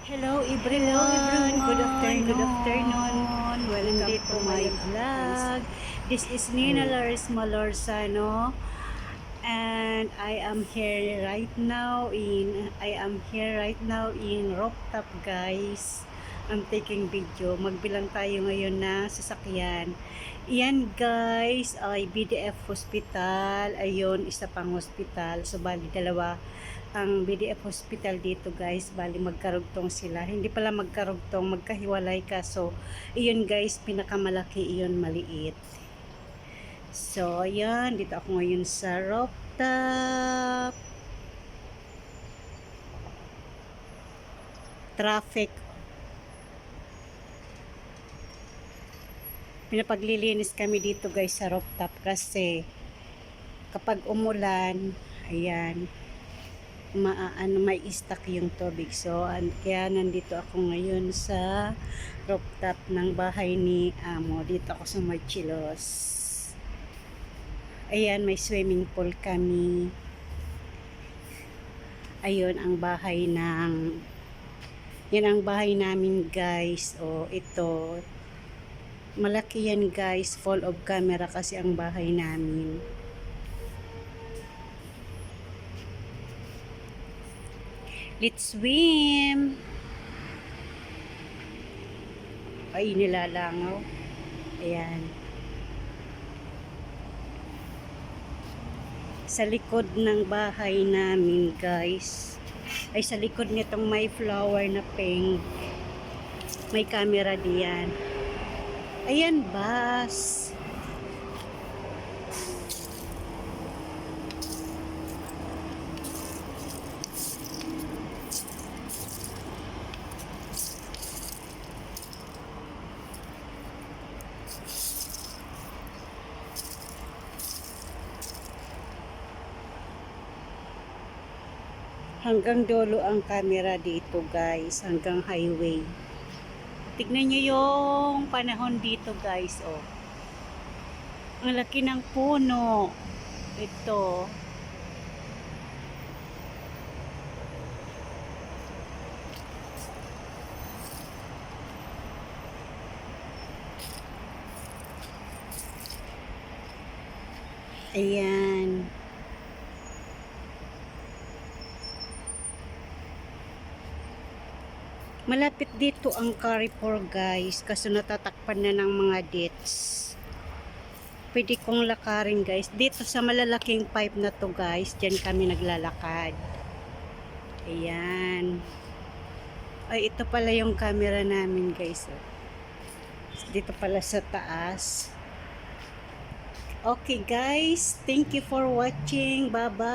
Hello everyone, good afternoon. Welcome to my vlog. This is Nina Lars Malorsano and I am here right now in rooftop, guys. I'm taking video. Magbilang tayo ngayon na sasakyan. Iyan, guys, ay BDF Hospital. Ayun, isa pang hospital. So bali dalawa ang BDF Hospital dito, guys. Bali magkarugtong sila. Hindi pala magkarugtong, magkahiwalay ka. So iyon, guys, pinakamalaki, iyon maliit. So ayan, dito ako ngayon sa rooftop. Traffic. Pinapaglilinis kami dito, guys, sa rooftop kasi kapag umulan, ayan, may stock yung tubig. So kaya nandito ako ngayon sa rooftop ng bahay ni Amo. Dito ako sa Marchilos. Ayan, may swimming pool kami. Ayun ang bahay yan ang bahay namin, guys. O ito, malaki yan, guys, full of camera kasi ang bahay namin. Let's swim. Ay, nilalangaw. Ayan. Sa likod ng bahay namin, guys, ay sa likod nitong may flower na pink, may camera diyan. Ayan, bus. Hanggang dulo ang camera dito, guys, hanggang highway. Tignan nyo yung panahon dito, guys. Oh, ang laki ng puno. Ito. Ayan. Malapit dito ang Carrefour, guys, kasi natatakpan na ng mga dates. Pwede kong lakarin, guys. Dito sa malalaking pipe na to, guys, dyan kami naglalakad. Ayan. Ay, ito pala yung camera namin, guys. Dito pala sa taas. Okay, guys. Thank you for watching. Bye-bye.